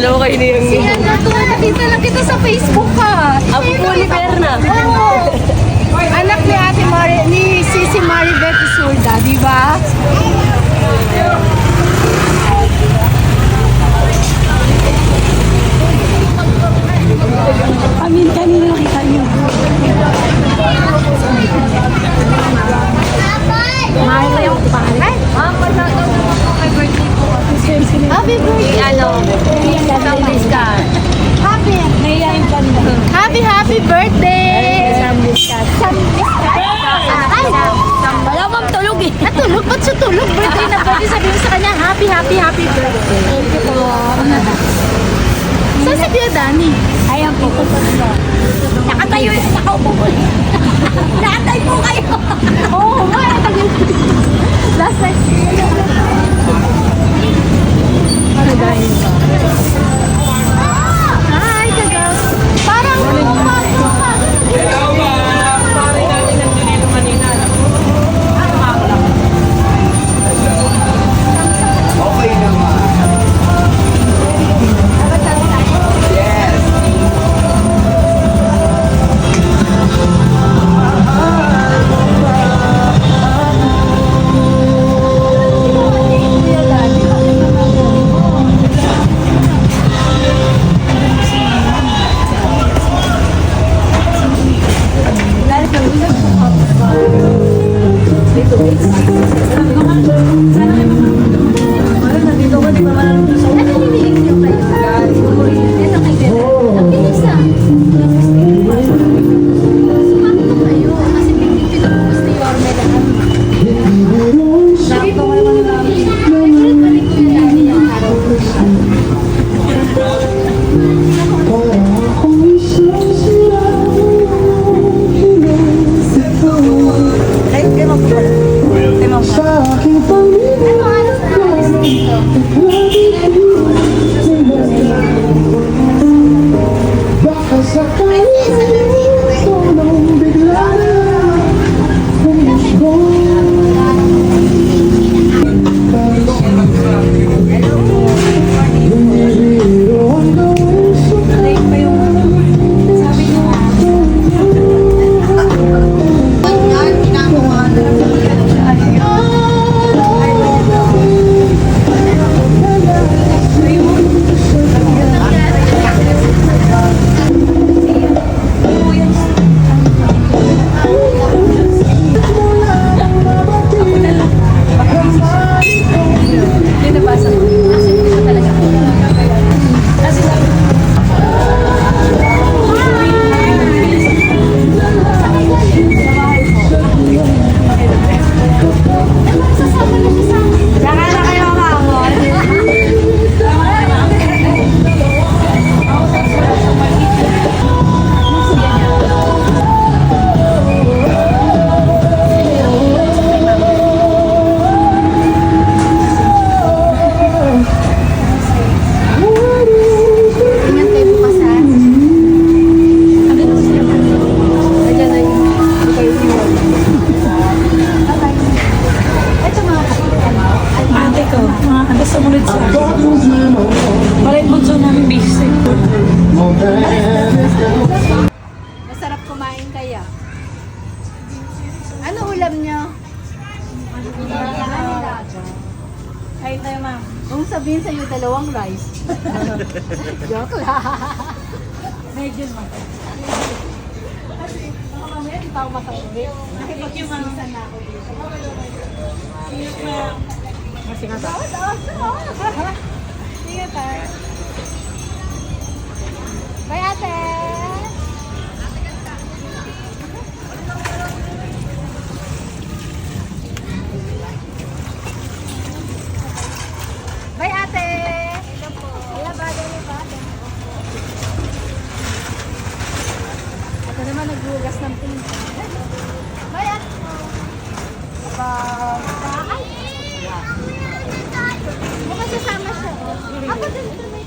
Dalawa kayo na yung... Si ano to, nakita lang kita sa Facebook ka. Apo po ni Berna. Oo. Anak ni Ate Mari, ni Sisi Maribeth Isulda, di ba? Kanina nakita niyo. Mahal ko yung pangalan. Happy birthday po. Happy birthday! Ano? Samlis ka. Happy birthday! Wala mong tulog eh. Natulog? Ba't siya tulog? Birthday na birthday. Sabihin sa kanya, happy birthday. Thank you po. Saan si Tia Dani? Ayan po. Nakatayo yun. Nakaupo po. Nakatay po kayo. Oo, last night. Ano dahil? Hi, kagaw. Parang masarap kumain kaya. Ano ulam niyo? Kain tayo, ma'am. Kung sabihin sa'yo, dalawang rice. Joke lang. Medyo, ma'am. Kasi, baka mamaya di pa ako makauwi. Nakipag-isisan na ako dito. Kasi nga tayo. Sige tayo. Bye, ate! Bye, ate! Ito po. Wala ba? Dali ba? Ito naman naghugas ng pinto. Bye, ate! Ay! Mukhang sasama siya. Ako din ito may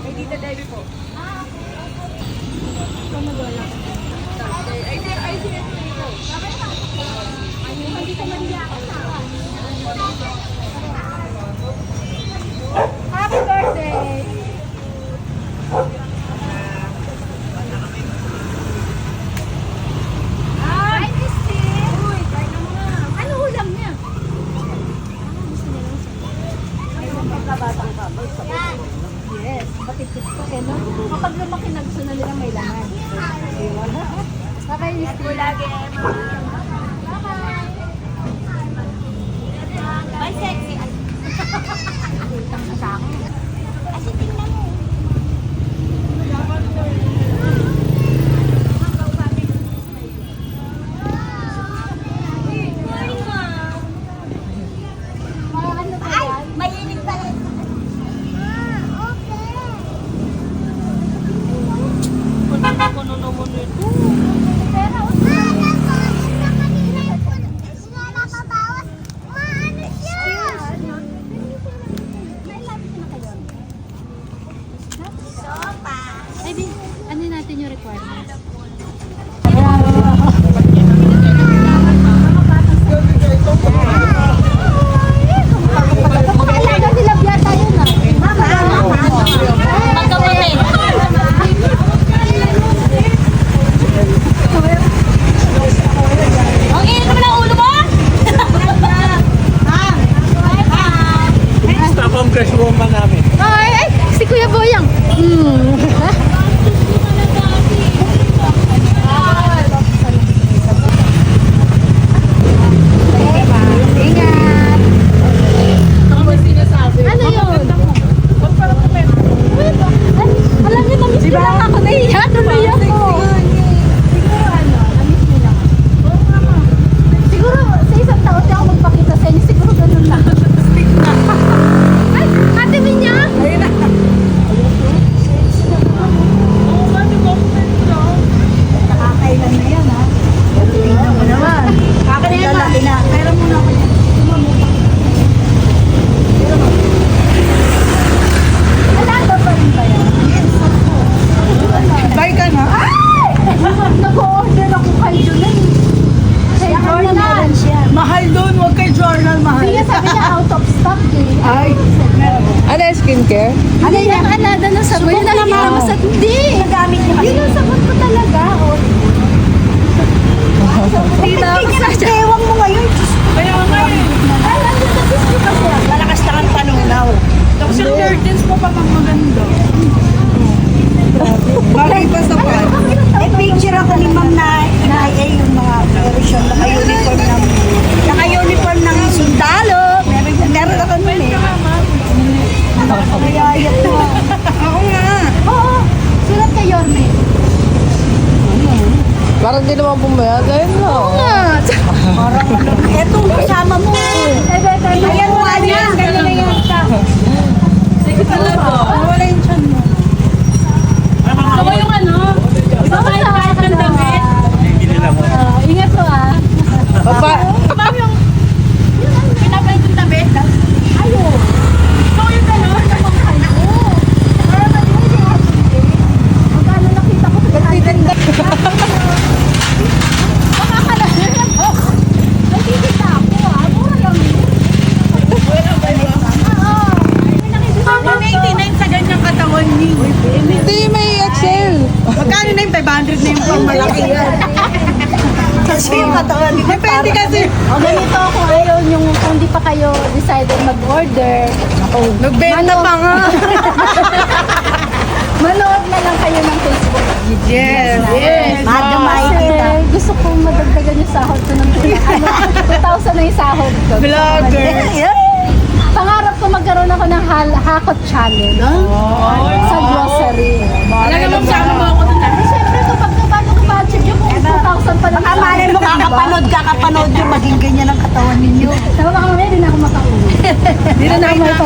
Kay Tita Debbie po. ito magwala. Ay, sige. Hindi ka maniya ako sa Happy batang kamay. Yes, patipid ko eh, no? Kapag lumaki na gusto na nila may laman. Diba? Nakainis ko lagi. Bye, sexy. Utang na sa akin. Kasi tingnan mo. Ano ba Ay, yan? mainit pala. Puno naman ito. Pero, Sopa. Ay, di, ano natin yung requirements? Makalaga sila biyata yun ah. Magkapatid. Ang init naman ang ulo mo! Stop ang crush woman namin. Ay, si Kuya Boyang. Ingat! Ano yun? Alam niyo, namiss ko lang ako. Nahiya tuloy ako. Siguro ano, namiss niyo lang. Siguro sa isang taon di ako magpakita sa inyo. Siguro ganun lang. Ay, Ate Minya! Nakakailan na yan ha. Tingnan mo naman. Lalaki na. Pero muna ako yan. Alaga pa rin ba yan? Yes, ako. Buy ka na? Ay! Nag-order ako kay Junan. Kay Jordan meron siya. Mahal doon, huwag kay journal, mahal. Sige, sabi niya out of stock eh. Ay, ano yung skincare? Ano yan? Alada na sa Subok na naman. Hindi. Nagamit niya kasi. Yun ang sagot ko talaga. Oh. Tita, Ewan mo ngayon. Kaya nga eh. Ay, nandun sa Disney kasi. Malakas lang ang panunglaw. Tapos yung curtains mo pa pang maganda. Bagay pa sa pan. May picture ako ni Ma'am na yung mga version, naka-uniform ng naka-uniform ng sundalo. Meron ako nun eh. Nakakayayat mo. Ako nga. Oo, sulat kay Yorme. Parang di naman pumayag. Ayun na. Parang ano, etong kasama mo. Ayan mo, ayan, ganyan na yan ka. Sige talaga. Wala yung chan mo. Ako yung ano? Kahit ng damit. Hindi lang mo. Ingat ko ah. Papa, Ma'am, yung pinapait yung damit. Ayaw. Ito yung gano'n. Para mag-hindi ako. Magkano nakita ko sa ganyan. Makakalahin ako. Nagtitinda ako ah. Mura lang yun. Oo. may 89 sa ganyang katawan ni. Hindi, may Excel. Magkano na yung 500 na yung pang malaki yan? Kasi yung katawan ni Depende kasi. O ganito kung ayaw yung kung di pa kayo decided mag-order. Nagbenta pa nga. Manood na lang kayo ng Facebook. Yes. Maaga makikita. Gusto kong madagdagan yung sahod ko ng 2,000 na yung sahod ko. Vlogger. Pangarap ko magkaroon ako ng hakot channel sa grocery. Talagang sama mo ako doon. Siyempre, kapag bago ko budget yung kung 2,000 pa lang. Baka malay mo kakapanood yung maging ganyan ang katawan ninyo. Tama ba kami? Hindi na ako makauwi. Hindi na naman ito.